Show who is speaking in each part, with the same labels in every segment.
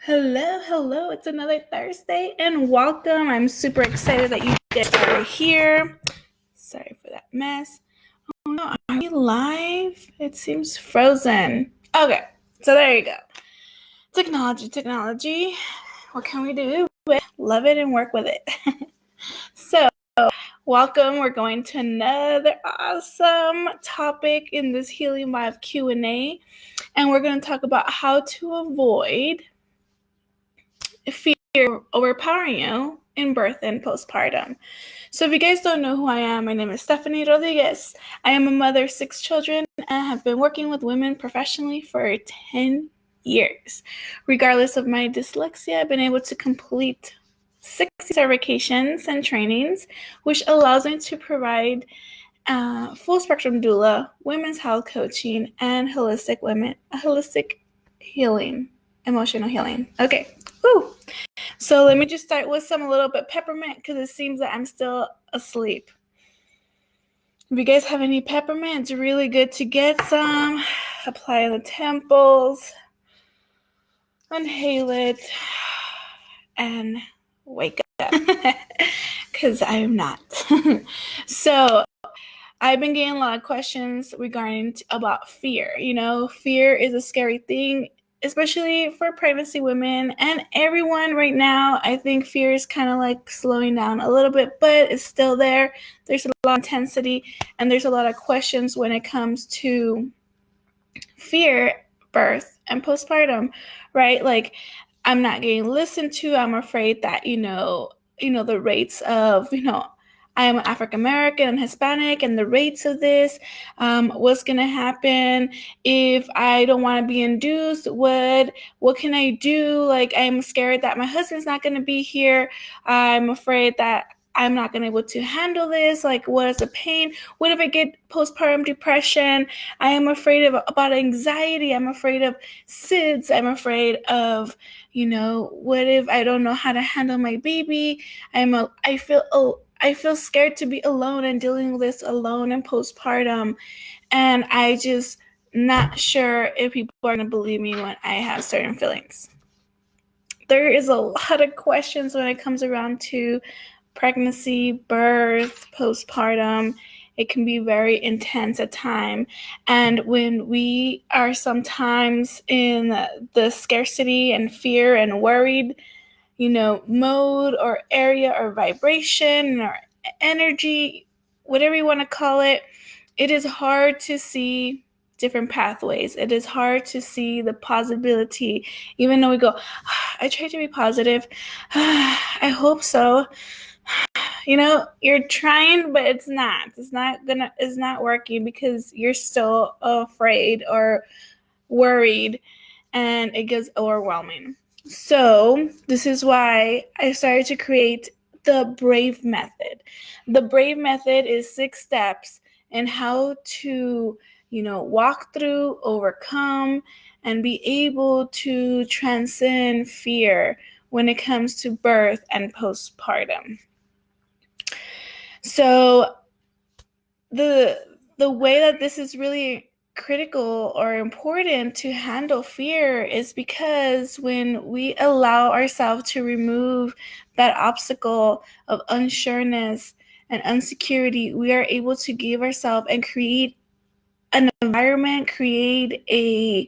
Speaker 1: Hello. It's another Thursday and welcome. I'm super excited that you guys are here. Sorry for that mess. Oh no, are we live? It seems frozen. Okay, so there you go. Technology. What can we do? Love it and work with it. So, welcome. We're going to another awesome topic in this Healing Live Q&A, and we're going to talk about how to avoid fear overpowering you in birth and postpartum. So if you guys don't know who I am, my name is Stephanie Rodriguez. I am a mother of 6 children and have been working with women professionally for 10 years. Regardless of my dyslexia, I've been able to complete 6 certifications and trainings, which allows me to provide full spectrum doula, women's health coaching, and holistic healing, emotional healing. Okay. Woo. So let me just start with some a little bit peppermint because it seems that I'm still asleep. If you guys have any peppermint, it's really good to get some. Apply on the temples, inhale it, and wake up because I am not. So I've been getting a lot of questions regarding about fear. Fear is a scary thing, especially for pregnancy women and everyone right now. I think fear is kind of like slowing down a little bit, but it's still there. There's a lot of intensity and there's a lot of questions when it comes to fear, birth, and postpartum, right? Like, I'm not getting listened to. I'm afraid that, the rates of, I am African American and Hispanic, and the rates of this, what's going to happen if I don't want to be induced? What can I do? Like, I'm scared that my husband's not going to be here. I'm afraid that I'm not going to be able to handle this. Like, what is the pain? What if I get postpartum depression? I am afraid about anxiety. I'm afraid of SIDS. I'm afraid of, what if I don't know how to handle my baby? I feel scared to be alone and dealing with this alone in postpartum. And I just not sure if people are going to believe me when I have certain feelings. There is a lot of questions when it comes around to pregnancy, birth, postpartum. It can be very intense at times. And when we are sometimes in the scarcity and fear and worried, mode or area or vibration or energy, whatever you want to call it, it is hard to see different pathways. It is hard to see the possibility, even though we go, I try to be positive. I hope so. You're trying, but it's not working because you're still afraid or worried, and it gets overwhelming. So this is why I started to create the B.R.A.V.E method. The B.R.A.V.E method is 6 steps in how to, walk through, overcome, and be able to transcend fear when it comes to birth and postpartum. So the way that this is really critical or important to handle fear is because when we allow ourselves to remove that obstacle of unsureness and insecurity, we are able to give ourselves and create an environment, the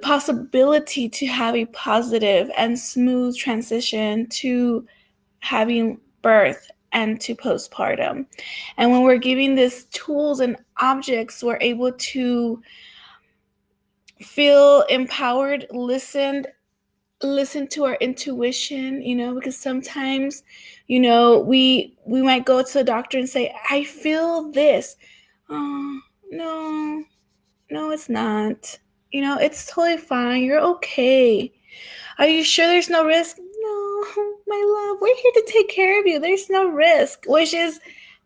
Speaker 1: possibility to have a positive and smooth transition to having birth and to postpartum. And when we're giving these tools and objects, we're able to feel empowered, listen to our intuition, because sometimes, we might go to the doctor and say, I feel this. Oh, no, it's not. It's totally fine. You're okay. Are you sure there's no risk? No, my love, we're here to take care of you. There's no risk, which is,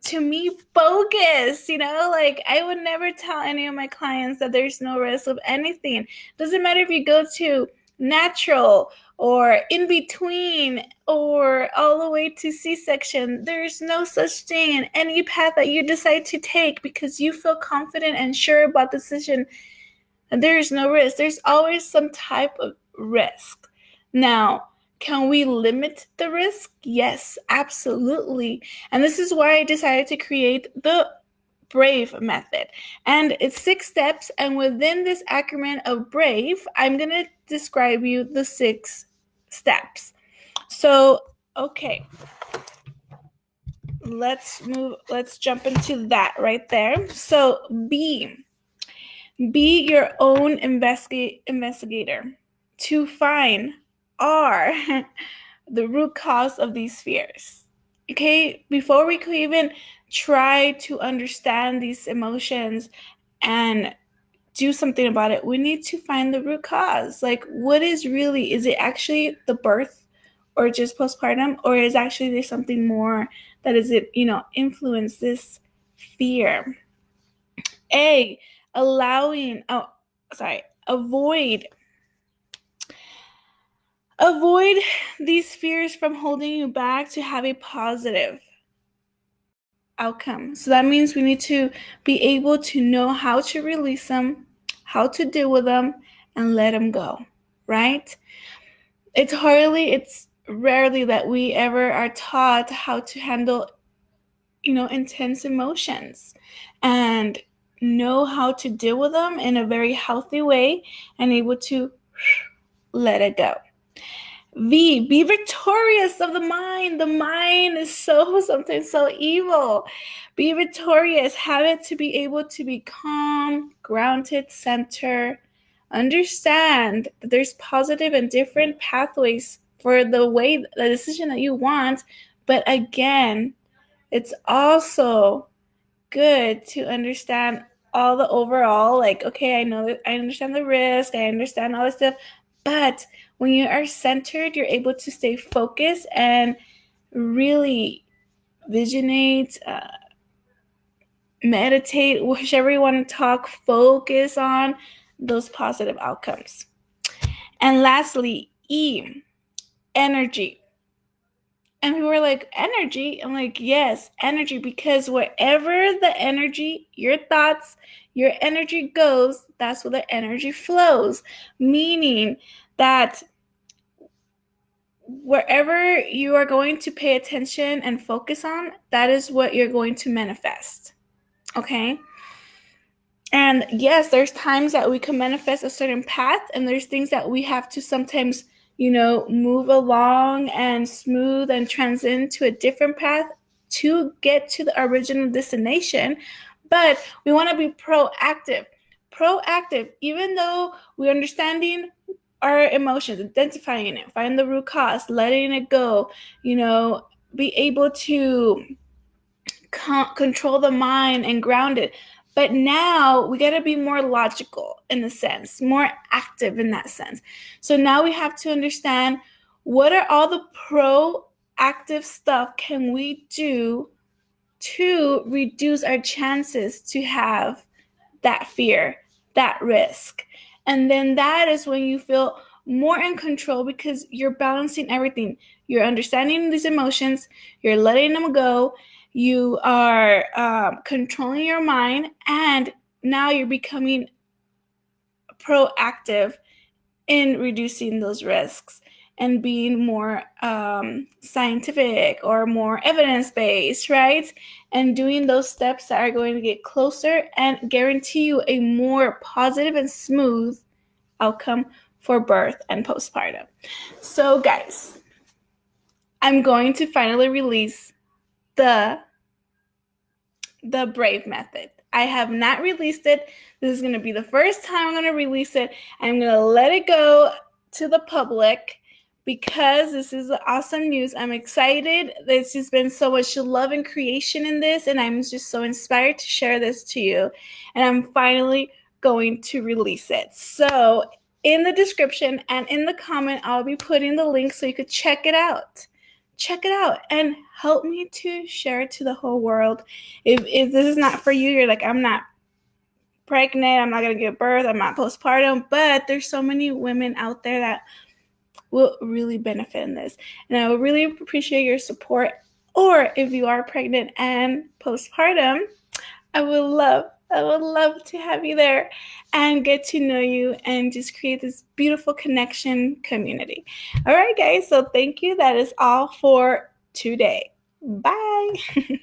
Speaker 1: to me, bogus. Like, I would never tell any of my clients that there's no risk of anything. Doesn't matter if you go to natural or in between or all the way to C-section. There's no such thing in any path that you decide to take because you feel confident and sure about the decision. And there is no risk. There's always some type of risk. Now, can we limit the risk? Yes, absolutely. And this is why I decided to create the B.R.A.V.E method. And it's 6 steps. And within this acronym of B.R.A.V.E, I'm going to describe you the 6 steps. So, okay, let's jump into that right there. So, be your own investigator to find R, the root cause of these fears. Okay, before we could even try to understand these emotions and do something about it, we need to find the root cause. Like, what is it actually the birth or just postpartum, or is actually there something more that is it, influence this fear? A, avoid these fears from holding you back to have a positive outcome. So that means we need to be able to know how to release them, how to deal with them, and let them go, right? It's rarely that we ever are taught how to handle, intense emotions and know how to deal with them in a very healthy way and able to let it go. V, be victorious of the mind. The mind is something so evil. Be victorious. Have it to be able to be calm, grounded, centered. Understand that there's positive and different pathways for the decision that you want. But again, it's also good to understand all the overall, like, okay, I know that I understand the risk, I understand all this stuff, but when you are centered, you're able to stay focused and really visionate, meditate, whichever you want to talk, focus on those positive outcomes. And lastly, E, energy. And we were like, energy? I'm like, yes, energy, because wherever the energy, your thoughts, your energy goes, that's where the energy flows. Meaning that wherever you are going to pay attention and focus on, that is what you're going to manifest. Okay? And yes, there's times that we can manifest a certain path, and there's things that we have to sometimes, move along and smooth and transition to a different path to get to the original destination. But we want to be proactive. Even though we're understanding our emotions, identifying it, find the root cause, letting it go, be able to control the mind and ground it. But now we got to be more logical in a sense, more active in that sense. So now we have to understand, what are all the proactive stuff can we do to reduce our chances to have that fear, that risk. And then that is when you feel more in control, because you're balancing everything. You're understanding these emotions, you're letting them go, you are controlling your mind, and now you're becoming proactive in reducing those risks and being more scientific or more evidence-based, right? And doing those steps that are going to get closer and guarantee you a more positive and smooth outcome for birth and postpartum. So guys, I'm going to finally release the B.R.A.V.E method. I have not released it. This is going to be the first time I'm going to release it. I'm going to let it go to the public because this is awesome news. I'm excited. There's just been so much love and creation in this, and I'm just so inspired to share this to you. And I'm finally going to release it. So in the description and in the comment, I'll be putting the link so you could check it out. Check it out and help me to share it to the whole world. If this is not for you, you're like, I'm not pregnant, I'm not going to give birth, I'm not postpartum, but there's so many women out there that will really benefit in this. And I would really appreciate your support. Or if you are pregnant and postpartum, I would love I would love to have you there and get to know you and just create this beautiful connection community. All right, guys. So thank you. That is all for today. Bye.